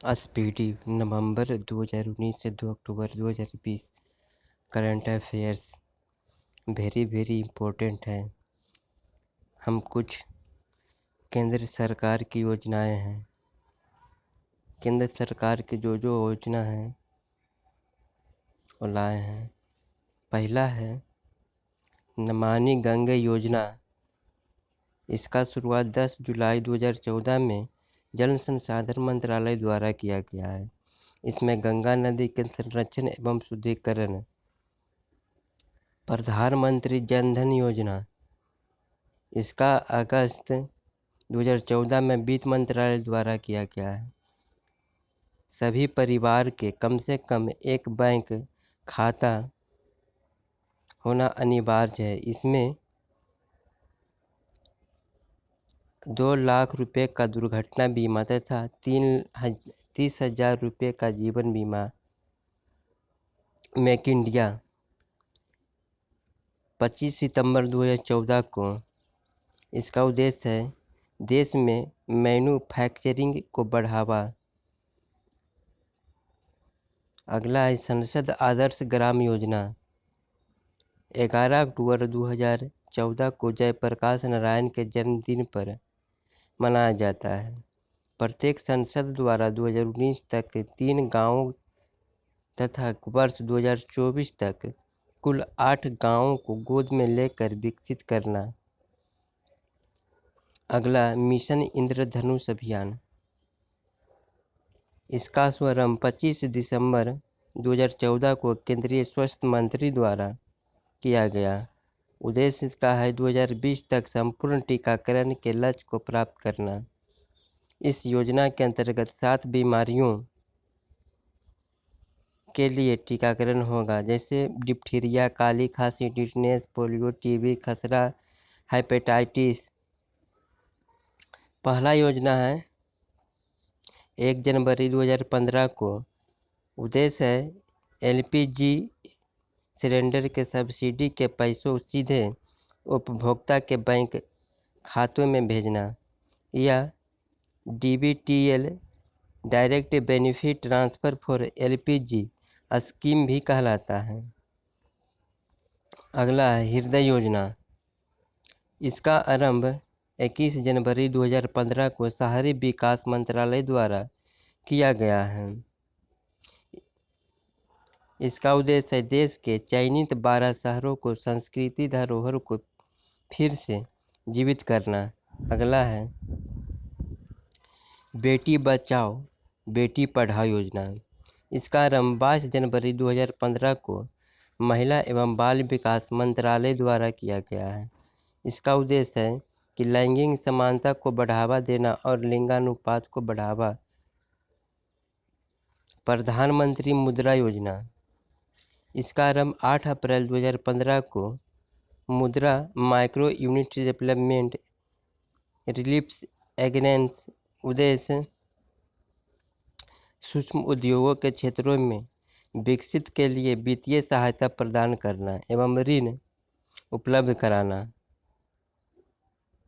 Speedy नवंबर 2019 से 2 अक्टूबर 2020 current affairs very very important है। हम कुछ केंद्र सरकार की योजनाएं हैं। केंद्र सरकार की जो जो योजना है वो लाए हैं। पहला है नमामि गंगे योजना। इसका शुरुआत 10 जुलाई 2014 में जल संसाधन मंत्रालय द्वारा किया गया है। इसमें गंगा नदी के संरक्षण एवं शुद्धिकरण। प्रधानमंत्री जन धन योजना, इसका अगस्त 2014 में वित्त मंत्रालय द्वारा किया गया है। सभी परिवार के कम से कम एक बैंक खाता होना अनिवार्य है। इसमें 2 लाख रुपए का दुर्घटना बीमा तथा 30,000 रुपये का जीवन बीमा। मेक इंडिया 25 सितंबर 2014 को इसका उद्देश्य है देश में मैन्युफैक्चरिंग को बढ़ावा। अगला है संसद आदर्श ग्राम योजना। 11 अक्टूबर 2014 को जयप्रकाश नारायण के जन्मदिन पर मनाया जाता है। प्रत्येक संसद द्वारा 2019 तक 3 गांवों तथा वर्ष 2024 तक कुल 8 गांवों को गोद में लेकर विकसित करना। अगला मिशन इंद्रधनुष अभियान। इसका शुभारंभ 25 दिसंबर 2014 को केंद्रीय स्वास्थ्य मंत्री द्वारा किया गया। उद्देश्य इसका है 2020 तक संपूर्ण टीकाकरण के लक्ष्य को प्राप्त करना। इस योजना के अंतर्गत 7 बीमारियों के लिए टीकाकरण होगा, जैसे डिप्थीरिया, काली खांसी, टिटनेस, पोलियो, टीबी, खसरा, हेपेटाइटिस। पहला योजना है 1 जनवरी 2015 को। उद्देश्य है एलपीजी सिलेंडर के सब्सिडी के पैसों सीधे उपभोक्ता के बैंक खातों में भेजना। यह DBTL direct benefit transfer for LPG scheme भी कहलाता है। अगला है हृदय योजना। इसका आरंभ 21 जनवरी 2015 को शहरी विकास मंत्रालय द्वारा किया गया है। इसका उद्देश्य है देश के चयनित 12 शहरों को संस्कृति धरोहर को फिर से जीवित करना। अगला है बेटी बचाओ बेटी पढ़ाओ योजना। इसका आरंभ 22 जनवरी 2015 को महिला एवं बाल विकास मंत्रालय द्वारा किया गया है। इसका उद्देश्य है कि लैंगिक समानता को बढ़ावा देना और लिंगानुपात को बढ़ावा। प्रधानमंत्री मुद्रा योजना। इसका आरंभ 8 अप्रैल 2015 को मुद्रा micro unit development relief against उद्देश्य सूक्ष्म उद्योगों के क्षेत्रों में विकसित के लिए वित्तीय सहायता प्रदान करना एवं ऋण उपलब्ध कराना।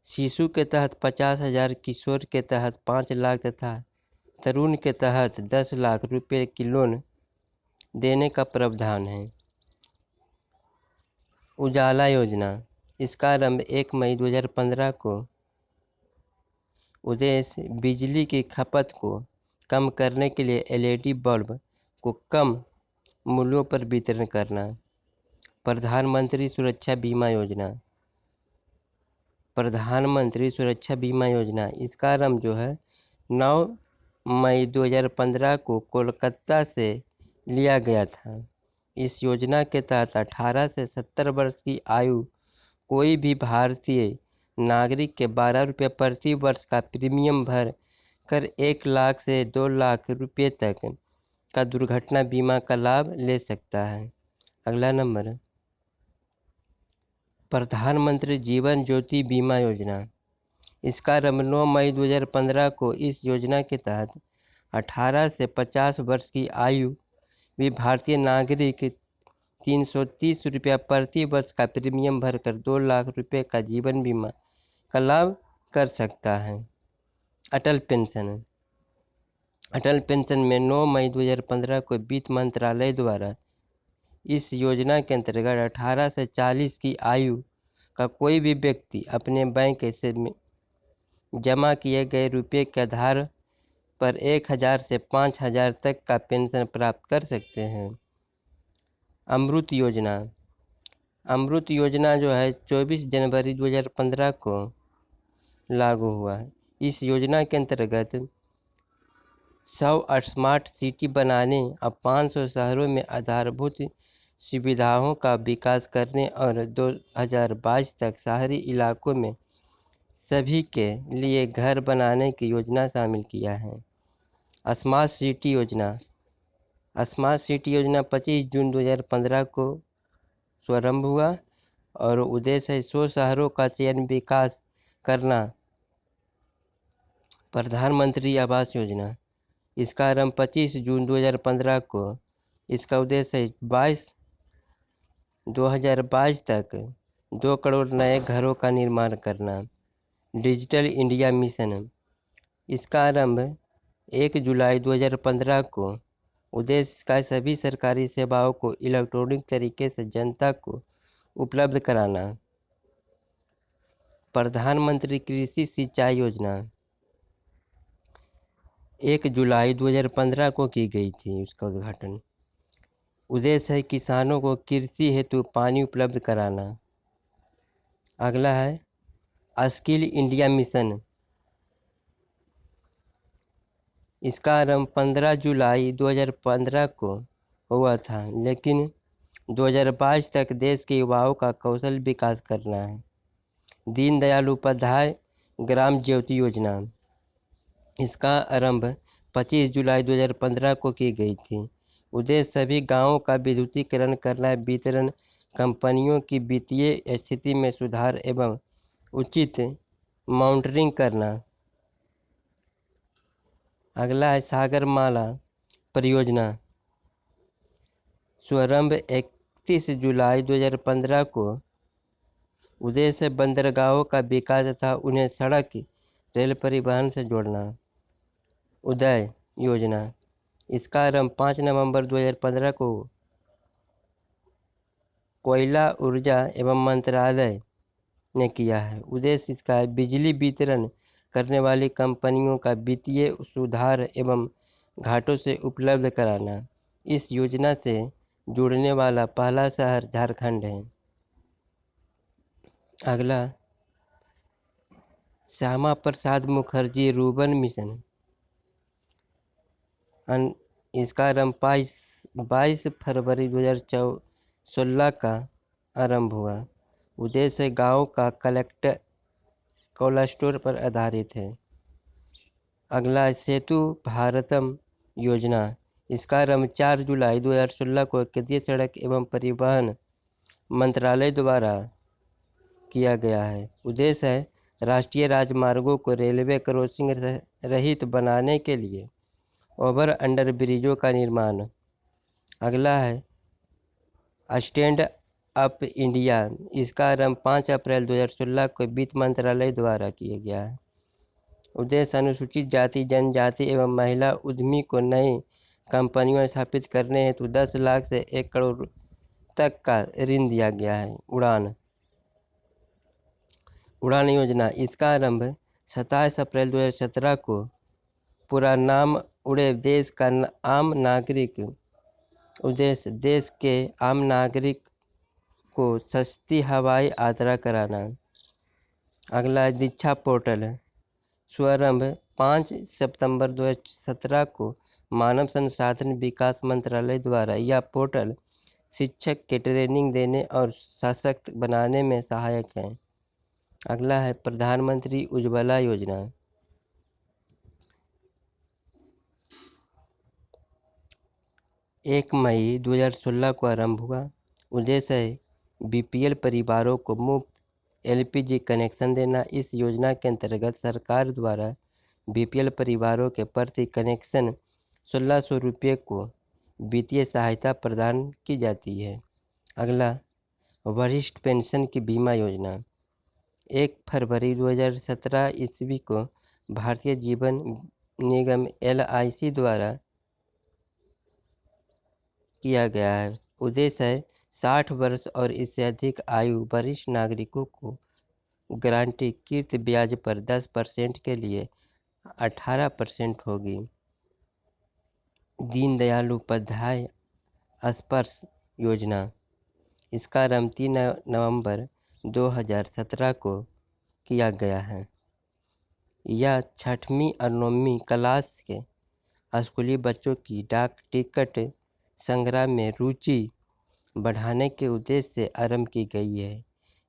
शिशु के तहत 50,000, किशोर के तहत 5 लाख तथा तरुण के तहत 10 लाख रुपए की लोन देने का प्रावधान है। उजाला योजना। इसका आरंभ 1 मई 2015 को। उद्देश्य बिजली की खपत को कम करने के लिए एलईडी बल्ब को कम मूल्यों पर वितरण करना। प्रधानमंत्री सुरक्षा बीमा योजना। प्रधानमंत्री सुरक्षा बीमा योजना। इसका आरंभ जो है 9 मई 2015 को कोलकाता से लिया गया था। इस योजना के तहत 18 से 70 वर्ष की आयु कोई भी भारतीय नागरिक के 12 रुपये प्रति वर्ष का प्रीमियम भर कर 1 लाख से 2 लाख रुपये तक का दुर्घटना बीमा का लाभ ले सकता है। अगला नंबर प्रधानमंत्री जीवन ज्योति बीमा योजना। इसका आरंभ 9 मई 2015 को। इस योजना के तहत 18 से 50 वर्ष की आयु भी भारतीय नागरिक 330 रुपया प्रति वर्ष का प्रीमियम भरकर 2 लाख रुपये का जीवन बीमा का लाभ कर सकता है। अटल पेंशन। अटल पेंशन में 9 मई 2015 को वित्त मंत्रालय द्वारा इस योजना के अंतर्गत 18 से 40 की आयु का कोई भी व्यक्ति अपने बैंक से जमा किए गए रुपये के आधार पर 1000 से 5000 तक का पेंशन प्राप्त कर सकते हैं। अमृत योजना। अमृत योजना जो है 24 जनवरी 2015 को लागू हुआ है। इस योजना के अंतर्गत 100 स्मार्ट सिटी बनाने और 500 शहरों में आधारभूत सुविधाओं का विकास करने और 2022 तक शहरी इलाकों में सभी के लिए घर बनाने की योजना शामिल किया है। स्मार्ट सिटी योजना। स्मार्ट सिटी योजना 25 जून 2015 को शुभारंभ हुआ और उद्देश्य है 100 शहरों का चयन विकास करना। प्रधानमंत्री आवास योजना। इसका आरंभ 25 जून 2015 को। इसका उद्देश्य है 2022 तक 2 करोड़ नए घरों का निर्माण करना। Digital India mission. इसका आरंभ 1 जुलाई 2015 को। उद्देश्य इसका सभी सरकारी सेवाओं को इलेक्ट्रॉनिक तरीके से जनता को उपलब्ध कराना। प्रधानमंत्री कृषि सिंचाई योजना 1 जुलाई 2015 को की गई थी उसका उद्घाटन। उद्देश्य है किसानों को कृषि हेतु पानी उपलब्ध कराना। अगला है स्किल इंडिया मिशन। इसका आरंभ 15 जुलाई 2015 को हुआ था, लेकिन 2022 तक देश के युवाओं का कौशल विकास करना है। दीनदयाल उपाध्याय ग्राम ज्योति योजना। इसका आरंभ 25 जुलाई 2015 को की गई थी। उद्देश्य सभी गांवों का विद्युतीकरण करना, वितरण कंपनियों की वित्तीय स्थिति में सुधार एवं उचित मॉनिटरिंग करना। अगला है सागरमाला परियोजना। शुभारंभ 31 जुलाई 2015 को। उद्देश्य बंदरगाहों का विकास तथा उन्हें सड़क रेल परिवहन से जोड़ना। उदय योजना। इसका आरंभ 5 नवंबर 2015 को कोयला ऊर्जा एवं मंत्रालय ने किया है। उद्देश्य इसका है बिजली वितरण करने वाली कंपनियों का वित्तीय सुधार एवं घाटों से उपलब्ध कराना। इस योजना से जुड़ने वाला पहला शहर झारखंड है। अगला श्यामा प्रसाद मुखर्जी रूर्बन मिशन। इसका आरंभ 22 फरवरी 2016 का आरंभ हुआ। उद्देश्य गांव का कोलेस्ट्रोल पर आधारित है। अगला सेतु भारतम योजना। इसका आरंभ 4 जुलाई 2016 को केंद्रीय सड़क एवं परिवहन मंत्रालय द्वारा किया गया है। उद्देश्य है राष्ट्रीय राजमार्गों को रेलवे क्रॉसिंग रहित बनाने के लिए ओवर अंडर ब्रिजों का निर्माण। अगला है स्टैंड अप इंडिया। इसका आरंभ 5 अप्रैल 2016 को वित्त मंत्रालय द्वारा किया गया है। उद्देश्य अनुसूचित जाति, जनजाति एवं महिला उद्यमी को नई कंपनियां स्थापित करने हेतु 10 लाख से 1 करोड़ तक का ऋण दिया गया है। उड़ान योजना। इसका आरंभ 27 अप्रैल 2017 को। पूरा नाम उड़े देश का आम नागरिक। उद्देश्य देश के आम नागरिक को सस्ती हवाई यात्रा कराना। अगला दीक्षा पोर्टल है। शुभारंभ 5 सितंबर 2017 को। मानव संसाधन विकास मंत्रालय द्वारा यह पोर्टल शिक्षक के ट्रेनिंग देने और सशक्त बनाने में सहायक है। अगला है प्रधानमंत्री उज्ज्वला योजना। 1 मई 2016 को आरंभ हुआ। उद्देश्य है बीपीएल परिवारों को मुफ्त एलपीजी कनेक्शन देना। इस योजना के अंतर्गत सरकार द्वारा बीपीएल परिवारों के प्रति कनेक्शन 1600 रुपये को वित्तीय सहायता प्रदान की जाती है। अगला वरिष्ठ पेंशन की बीमा योजना। 1 फरवरी 2017 ईस्वी को भारतीय जीवन निगम LIC द्वारा किया गया है। उद्देश्य है 60 वर्ष और इससे अधिक आयु वरिष्ठ नागरिकों को गारंटीकृत ब्याज पर 10% के लिए 18% होगी। दीनदयाल उपाध्याय स्पर्श योजना, इसका आरंभ 3 नवंबर 2017 को किया गया है। यह 6वीं और 9वीं क्लास के स्कूली बच्चों की डाक टिकट संग्रह में रुचि बढ़ाने के उद्देश्य से आरंभ की गई है।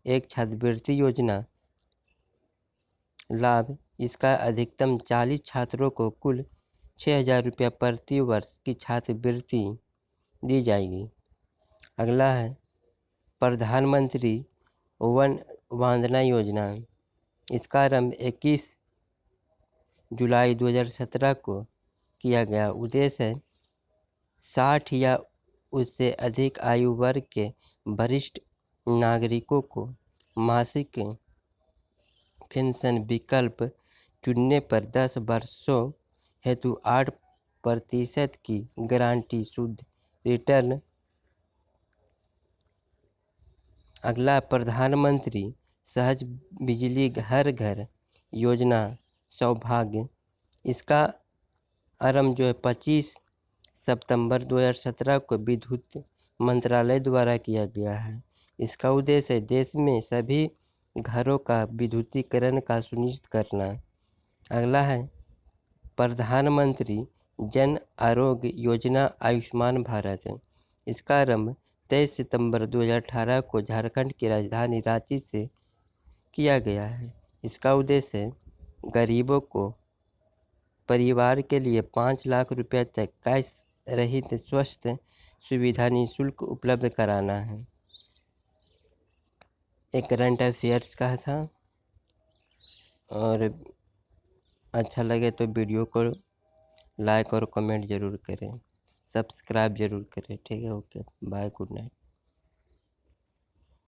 एक छात्रवृत्ति योजना लाभ, इसका अधिकतम 40 छात्रों को कुल 6,000 रुपया प्रति वर्ष की छात्रवृत्ति दी जाएगी। अगला है प्रधानमंत्री वन वंदना योजना, इसका आरंभ 21 जुलाई 2017 को किया गया। उद्देश्य है 60 या उससे अधिक आयु वर्ग के वरिष्ठ नागरिकों को मासिक पेंशन विकल्प चुनने पर 10 वर्षों हेतु 8% की गारंटी शुद्ध रिटर्न। अगला प्रधानमंत्री सहज बिजली हर घर योजना सौभाग्य, इसका आरंभ जो है 25 सितंबर 2017 को विद्युत मंत्रालय द्वारा किया गया है। इसका उद्देश्य है देश में सभी घरों का विद्युतीकरण का सुनिश्चित करना। अगला है प्रधानमंत्री जन आरोग्य योजना आयुष्मान भारत, इसका आरंभ 23 सितंबर 2018 को झारखंड की राजधानी रांची से किया गया है। इसका उद्देश्य है गरीबों को परिवार के लिए 5 लाख रुपए तक कैश रहित स्वास्थ्य सुविधा निःशुल्क उपलब्ध कराना है। एक करंट अफेयर्स का था, और अच्छा लगे तो वीडियो को लाइक और कमेंट ज़रूर करें, सब्सक्राइब ज़रूर करें। ठीक है, ओके, बाय, गुड नाइट।